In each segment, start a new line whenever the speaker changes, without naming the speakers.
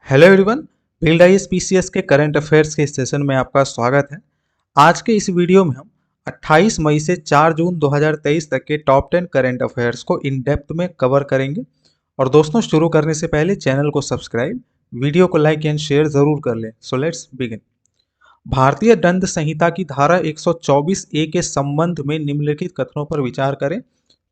Hello everyone, build IAS के current affairs के इस सेशन में आपका स्वागत है। आज के इस वीडियो में हम 28 मई से 4 जून 2023 तक के टॉप 10 करंट अफेयर्स को इन डेप्थ में कवर करेंगे। और दोस्तों, शुरू करने से पहले चैनल को सब्सक्राइब, वीडियो को लाइक एंड शेयर जरूर कर लें। So let's begin. भारतीय दंड संहिता की धारा 124 ए के संबंध में निम्नलिखित कथनों पर विचार करें।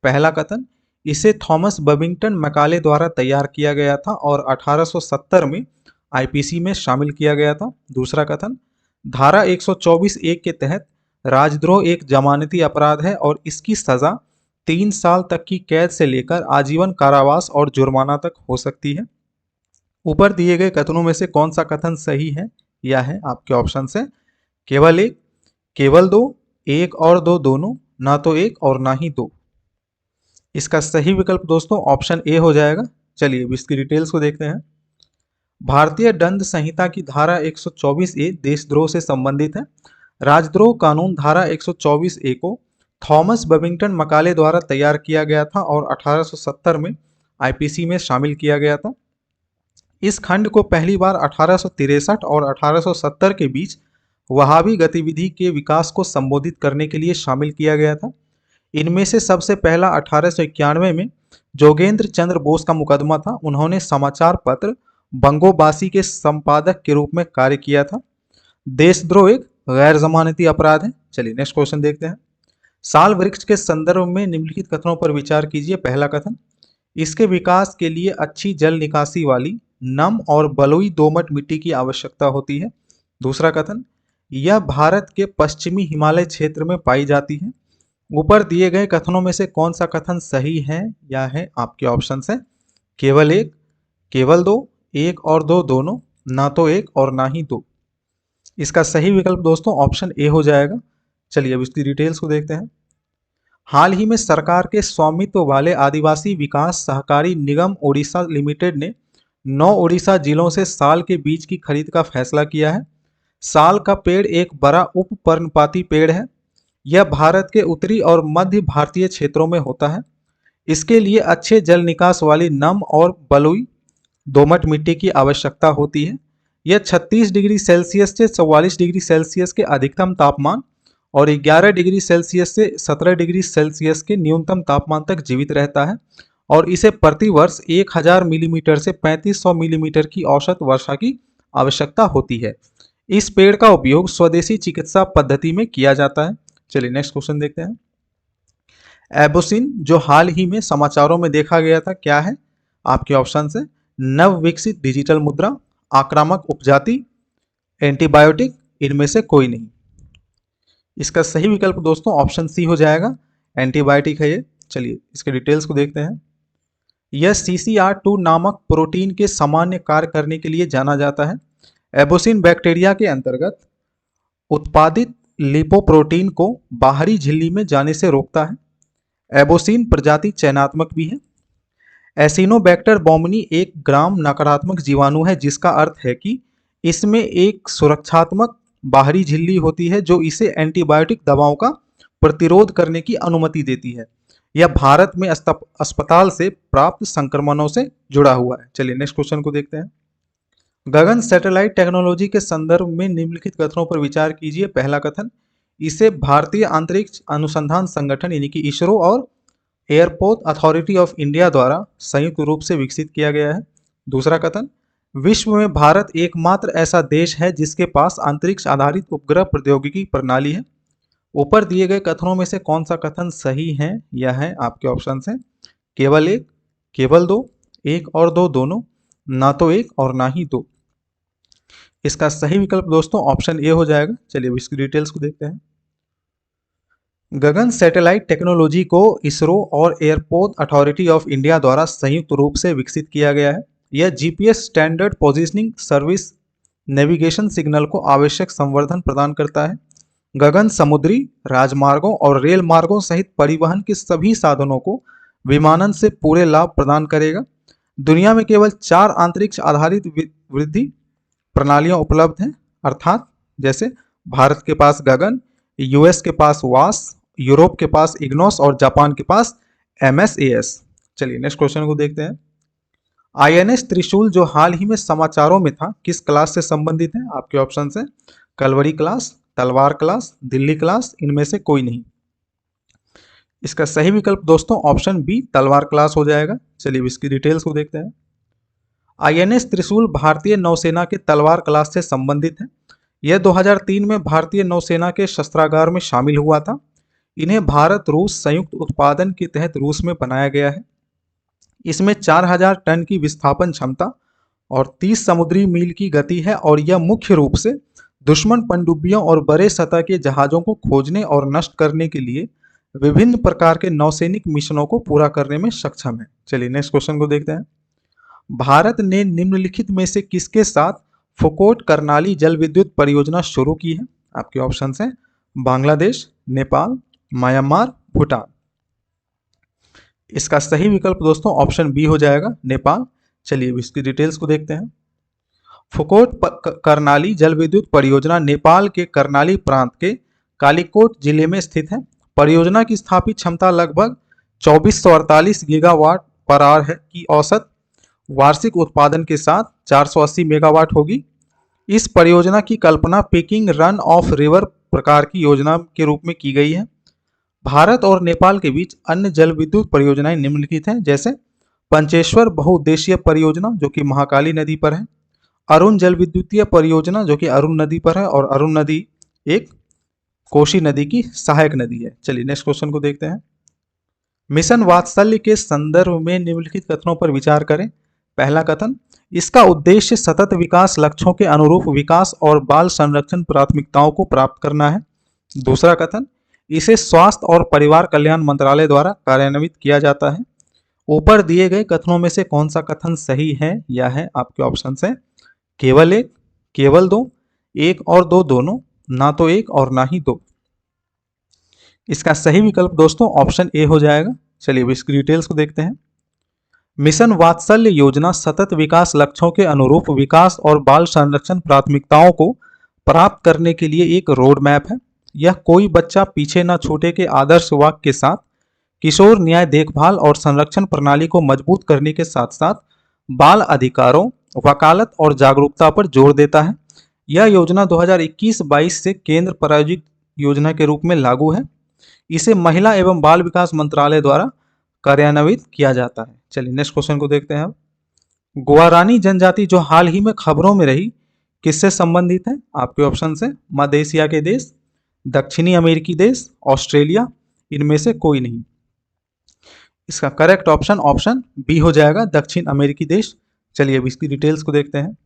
पहला कथन, इसे थॉमस बबिंगटन मैकाले द्वारा तैयार किया गया था और 1870 में आईपीसी में शामिल किया गया था। दूसरा कथन, धारा 124 ए के तहत राजद्रोह एक जमानती अपराध है और इसकी सजा 3 साल तक की कैद से लेकर आजीवन कारावास और जुर्माना तक हो सकती है। ऊपर दिए गए कथनों में से कौन सा कथन सही है? यह है आपके ऑप्शन है केवल एक, केवल दो, एक और दो दोनों, ना तो एक और ना ही दो। इसका सही विकल्प दोस्तों ऑप्शन ए हो जाएगा। चलिए इसकी डिटेल्स को देखते हैं। भारतीय दंड संहिता की धारा 124 ए देशद्रोह से संबंधित है। राजद्रोह कानून धारा 124 ए को थॉमस बबिंगटन मैकाले द्वारा तैयार किया गया था और 1870 में आईपीसी में शामिल किया गया था। इस खंड को पहली बार 1863 और 1870 के बीच वहाबी गतिविधि के विकास को संबोधित करने के लिए शामिल किया गया था। इनमें से सबसे पहला 1891 में जोगेंद्र चंद्र बोस का मुकदमा था। उन्होंने समाचार पत्र बंगोबासी के संपादक के रूप में कार्य किया था। देशद्रोह एक गैर जमानती अपराध है। चलिए नेक्स्ट क्वेश्चन देखते हैं। साल वृक्ष के संदर्भ में निम्नलिखित कथनों पर विचार कीजिए। पहला कथन, इसके विकास के लिए अच्छी जल निकासी वाली नम और बलुई दोमट मिट्टी की आवश्यकता होती है। दूसरा कथन, यह भारत के पश्चिमी हिमालय क्षेत्र में पाई जाती है। ऊपर दिए गए कथनों में से कौन सा कथन सही है? या है आपके ऑप्शन है केवल एक, केवल दो, एक और दो दोनों, ना तो एक और ना ही दो। इसका सही विकल्प दोस्तों ऑप्शन ए हो जाएगा। चलिए अब इसकी डिटेल्स को देखते हैं। हाल ही में सरकार के स्वामित्व वाले आदिवासी विकास सहकारी निगम ओडिशा लिमिटेड ने 9 ओडिशा जिलों से साल के बीज की खरीद का फैसला किया है। साल का पेड़ एक बड़ा उपपर्णपाती पेड़ है। यह भारत के उत्तरी और मध्य भारतीय क्षेत्रों में होता है। इसके लिए अच्छे जल निकास वाली नम और बलुई दोमट मिट्टी की आवश्यकता होती है। यह 36 डिग्री सेल्सियस से 44 डिग्री सेल्सियस के अधिकतम तापमान और 11 डिग्री सेल्सियस से 17 डिग्री सेल्सियस के न्यूनतम तापमान तक जीवित रहता है और इसे प्रतिवर्ष 1000 मिलीमीटर से 3500 मिलीमीटर की औसत वर्षा की आवश्यकता होती है। इस पेड़ का उपयोग स्वदेशी चिकित्सा पद्धति में किया जाता है। चलिए नेक्स्ट क्वेश्चन देखते हैं। एबोसिन जो हाल ही में समाचारों में देखा गया था, क्या है? आपके ऑप्शन है नव विकसित डिजिटल मुद्रा, आक्रामक उपजाति, एंटीबायोटिक, इनमें से कोई नहीं। इसका सही विकल्प दोस्तों ऑप्शन सी हो जाएगा, एंटीबायोटिक है ये। चलिए इसके डिटेल्स को देखते हैं। यह CCR2 नामक प्रोटीन के सामान्य कार्य करने के लिए जाना जाता है। एबोसिन बैक्टीरिया के अंतर्गत उत्पादित लिपोप्रोटीन को बाहरी झिल्ली में जाने से रोकता है। एबोसिन प्रजाति चयनात्मक भी है। एसिनोबैक्टर बोमनी एक ग्राम नकारात्मक जीवाणु है, जिसका अर्थ है कि इसमें एक सुरक्षात्मक बाहरी झिल्ली होती है जो इसे एंटीबायोटिक दवाओं का प्रतिरोध करने की अनुमति देती है। यह भारत में अस्पताल से प्राप्त संक्रमणों से जुड़ा हुआ है। चलिए नेक्स्ट क्वेश्चन को देखते हैं। गगन सैटेलाइट टेक्नोलॉजी के संदर्भ में निम्नलिखित कथनों पर विचार कीजिए। पहला कथन, इसे भारतीय अंतरिक्ष अनुसंधान संगठन यानी कि इसरो और एयरपोर्ट अथॉरिटी ऑफ इंडिया द्वारा संयुक्त रूप से विकसित किया गया है। दूसरा कथन, विश्व में भारत एकमात्र ऐसा देश है जिसके पास अंतरिक्ष आधारित उपग्रह प्रौद्योगिकी प्रणाली है। ऊपर दिए गए कथनों में से कौन सा कथन सही है? यह है आपके ऑप्शन है केवल एक, केवल दो, एक और दो दोनों, ना तो एक और ना ही दो। इसका सही विकल्प दोस्तों ऑप्शन ए हो जाएगा। चलिए अब इसकी डिटेल्स को देखते हैं। गगन सैटेलाइट टेक्नोलॉजी को इसरो और एयरपोर्ट अथॉरिटी ऑफ इंडिया द्वारा संयुक्त रूप से विकसित किया गया है। यह GPS standard positioning service navigation signal को आवश्यक संवर्धन प्रदान करता है। गगन समुद्री राजमार्गों और रेल मार्गों सहित परिवहन के सभी साधनों को विमानन से पूरे लाभ प्रदान करेगा। दुनिया में केवल 4 अंतरिक्ष आधारित वृद्धि प्रणालियां उपलब्ध हैं, अर्थात जैसे भारत के पास गगन, यूएस के पास वास, यूरोप के पास इग्नोस और जापान के पास MSAS। चलिए नेक्स्ट क्वेश्चन को देखते हैं। आईएनएस त्रिशूल जो हाल ही में समाचारों में था किस क्लास से संबंधित है? आपके ऑप्शन है कलवरी क्लास, तलवार क्लास, दिल्ली क्लास, इनमें से कोई नहीं। इसका सही विकल्प दोस्तों ऑप्शन बी तलवार क्लास हो जाएगा। चलिए इसकी डिटेल्स को देखते हैं। आईएनएस त्रिशूल भारतीय नौसेना के तलवार क्लास से संबंधित है। यह 2003 में भारतीय नौसेना के शस्त्रागार में शामिल हुआ था। इन्हें भारत रूस संयुक्त उत्पादन के तहत रूस में बनाया गया है। इसमें 4000 टन की विस्थापन क्षमता और 30 समुद्री मील की गति है और यह मुख्य रूप से दुश्मन पनडुब्बियों और बड़े सतह के जहाजों को खोजने और नष्ट करने के लिए विभिन्न प्रकार के नौसैनिक मिशनों को पूरा करने में सक्षम है। चलिए नेक्स्ट क्वेश्चन को देखते हैं। भारत ने निम्नलिखित में से किसके साथ फुकोट करनाली जल विद्युत परियोजना शुरू की है? आपके ऑप्शन हैं बांग्लादेश, नेपाल, म्यांमार, भूटान। इसका सही विकल्प दोस्तों ऑप्शन बी हो जाएगा नेपाल। चलिए इसकी डिटेल्स को देखते हैं। फुकोट करनाली जल विद्युत परियोजना नेपाल के करनाली प्रांत के कालीकोट जिले में स्थित है। परियोजना की स्थापित क्षमता लगभग 2448 गीगावाट पर आवर है की औसत वार्षिक उत्पादन के साथ 480 मेगावाट होगी। इस परियोजना की कल्पना पिकिंग रन ऑफ रिवर प्रकार की योजना के रूप में की गई है। भारत और नेपाल के बीच अन्य जल विद्युत परियोजनाएं निम्नलिखित हैं, जैसे पंचेश्वर बहुउद्देशीय परियोजना जो कि महाकाली नदी पर है, अरुण जल विद्युतीय परियोजना जो कि अरुण नदी पर है और अरुण नदी एक कोशी नदी की सहायक नदी है। चलिए नेक्स्ट क्वेश्चन को देखते हैं। मिशन वात्सल्य के संदर्भ में निम्नलिखित कथनों पर विचार करें। पहला कथन, इसका उद्देश्य सतत विकास लक्ष्यों के अनुरूप विकास और बाल संरक्षण प्राथमिकताओं को प्राप्त करना है। दूसरा कथन, इसे स्वास्थ्य और परिवार कल्याण मंत्रालय द्वारा कार्यान्वित किया जाता है। ऊपर दिए गए कथनों में से कौन सा कथन सही है या है? आपके ऑप्शन है केवल एक, केवल दो, एक और दो दोनों, ना तो एक और ना ही दो। इसका सही विकल्प दोस्तों ऑप्शन ए हो जाएगा। चलिए इसकी डिटेल्स को देखते हैं। मिशन वात्सल्य योजना सतत विकास लक्ष्यों के अनुरूप विकास और बाल संरक्षण प्राथमिकताओं को प्राप्त करने के लिए एक रोड मैप है। यह कोई बच्चा पीछे न छूटे के आदर्श वाक्य के साथ किशोर न्याय देखभाल और संरक्षण प्रणाली को मजबूत करने के साथ साथ बाल अधिकारों, वकालत और जागरूकता पर जोर देता है। यह योजना 2021-22 से केंद्र प्रायोजित योजना के रूप में लागू है। इसे महिला एवं बाल विकास मंत्रालय द्वारा कार्यान्वित किया जाता है। चलिए नेक्स्ट क्वेश्चन को देखते हैं। अब गुआरानी जनजाति जो हाल ही में खबरों में रही किससे संबंधित है? आपके ऑप्शन है मध्य एशिया के देश, दक्षिणी अमेरिकी देश, ऑस्ट्रेलिया, इनमें से कोई नहीं। इसका करेक्ट ऑप्शन ऑप्शन बी हो जाएगा, दक्षिण अमेरिकी देश। चलिए अब इसकी डिटेल्स को देखते हैं।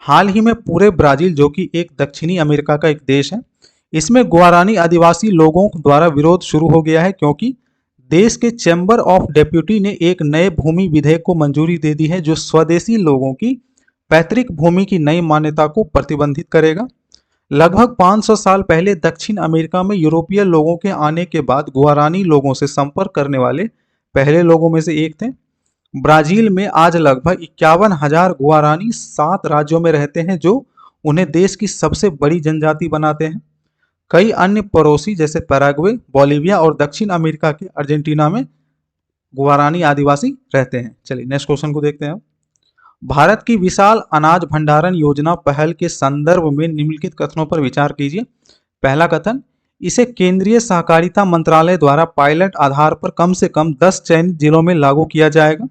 हाल ही में पूरे ब्राजील जो कि एक दक्षिणी अमेरिका का एक देश है, इसमें गुआरानी आदिवासी लोगों द्वारा विरोध शुरू हो गया है क्योंकि देश के चैम्बर ऑफ डेप्यूटी ने एक नए भूमि विधेयक को मंजूरी दे दी है जो स्वदेशी लोगों की पैतृक भूमि की नई मान्यता को प्रतिबंधित करेगा। लगभग 500 साल पहले दक्षिण अमेरिका में यूरोपीय लोगों के आने के बाद गुआरानी लोगों से संपर्क करने वाले पहले लोगों में से एक थे। ब्राजील में आज लगभग 51,000 गुआरानी 7 राज्यों में रहते हैं जो उन्हें देश की सबसे बड़ी जनजाति बनाते हैं। कई अन्य पड़ोसी जैसे पैराग्वे, बोलिविया और दक्षिण अमेरिका के अर्जेंटीना में गुआरानी आदिवासी रहते हैं। चलिए नेक्स्ट क्वेश्चन को देखते हैं। भारत की विशाल अनाज भंडारण योजना पहल के संदर्भ में निम्नलिखित कथनों पर विचार कीजिए। पहला कथन, इसे केंद्रीय सहकारिता मंत्रालय द्वारा पायलट आधार पर कम से कम 10 चयनित जिलों में लागू किया जाएगा।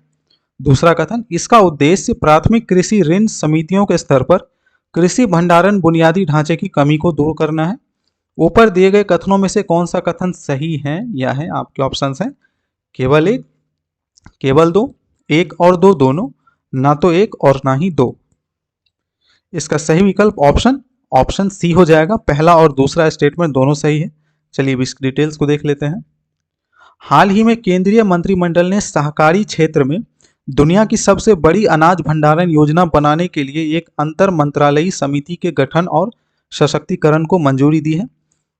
दूसरा कथन, इसका उद्देश्य प्राथमिक कृषि ऋण समितियों के स्तर पर कृषि भंडारण बुनियादी ढांचे की कमी को दूर करना है। ऊपर दिए गए कथनों में से कौन सा कथन सही है या है? आपके ऑप्शंस हैं केवल एक, केवल दो, एक और दो दोनों, ना तो एक और ना ही दो। इसका सही विकल्प ऑप्शन सी हो जाएगा। पहला और दूसरा स्टेटमेंट दोनों सही है। चलिए इसकी डिटेल्स को देख लेते हैं। हाल ही में केंद्रीय मंत्रिमंडल ने सहकारी क्षेत्र में दुनिया की सबसे बड़ी अनाज भंडारण योजना बनाने के लिए एक अंतर मंत्रालयी समिति के गठन और सशक्तिकरण को मंजूरी दी है।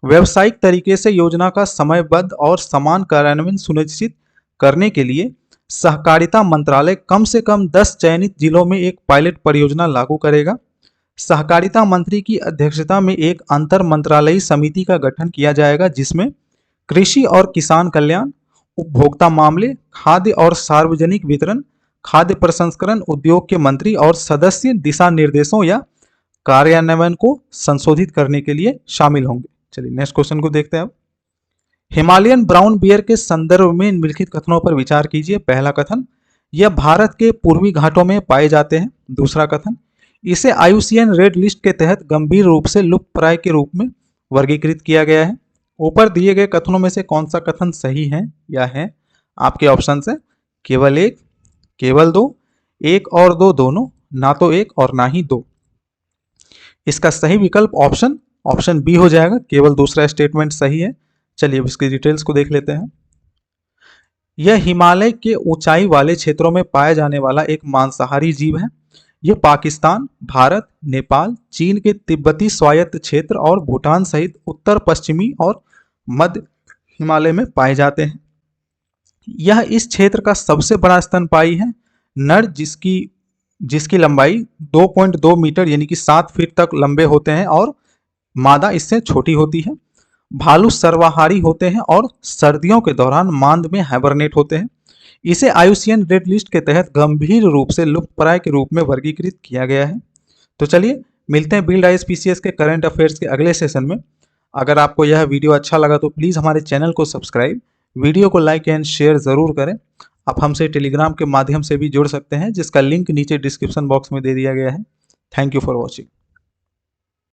व्यावसायिक तरीके से योजना का समयबद्ध और समान कार्यान्वयन सुनिश्चित करने के लिए सहकारिता मंत्रालय कम से कम 10 चयनित जिलों में एक पायलट परियोजना लागू करेगा। सहकारिता मंत्री की अध्यक्षता में एक अंतर मंत्रालयी समिति का गठन किया जाएगा जिसमें कृषि और किसान कल्याण, उपभोक्ता मामले, खाद्य और सार्वजनिक वितरण, खाद्य प्रसंस्करण उद्योग के मंत्री और सदस्य दिशा निर्देशों या कार्यान्वयन को संशोधित करने के लिए शामिल होंगे। चलिए नेक्स्ट क्वेश्चन को देखते हैं अब। हिमालयन ब्राउन बियर के संदर्भ में निम्नलिखित कथनों पर विचार कीजिए। पहला कथन, यह भारत के पूर्वी घाटों में पाए जाते हैं। दूसरा कथन, इसे IUCN रेड लिस्ट के तहत गंभीर रूप से लुप्तप्राय के रूप में वर्गीकृत किया गया है। ऊपर दिए गए कथनों में से कौन सा कथन सही है या है? आपके ऑप्शन है केवल एक, केवल दो, एक और दो दोनों, ना तो एक और ना ही दो। इसका सही विकल्प ऑप्शन बी हो जाएगा, केवल दूसरा स्टेटमेंट सही है। चलिए अब इसकी डिटेल्स को देख लेते हैं। यह हिमालय के ऊंचाई वाले क्षेत्रों में पाया जाने वाला एक मांसाहारी जीव है। यह पाकिस्तान, भारत, नेपाल, चीन के तिब्बती स्वायत्त क्षेत्र और भूटान सहित उत्तर पश्चिमी और मध्य हिमालय में पाए जाते हैं। यह इस क्षेत्र का सबसे बड़ा स्तनपायी है। नर जिसकी लंबाई 2.2 मीटर यानी कि 7 फीट तक लंबे होते हैं और मादा इससे छोटी होती है। भालू सर्वाहारी होते हैं और सर्दियों के दौरान मांद में हाइबरनेट होते हैं। इसे IUCN रेड लिस्ट के तहत गंभीर रूप से लुप्तप्राय के रूप में वर्गीकृत किया गया है। तो चलिए मिलते हैं बिल्ड IAS के करंट अफेयर्स के अगले सेशन में। अगर आपको यह वीडियो अच्छा लगा तो प्लीज़ हमारे चैनल को सब्सक्राइब, वीडियो को लाइक एंड शेयर ज़रूर करें। आप हमसे टेलीग्राम के माध्यम से भी जुड़ सकते हैं, जिसका लिंक नीचे डिस्क्रिप्शन बॉक्स में दे दिया गया है। Thank you for watching.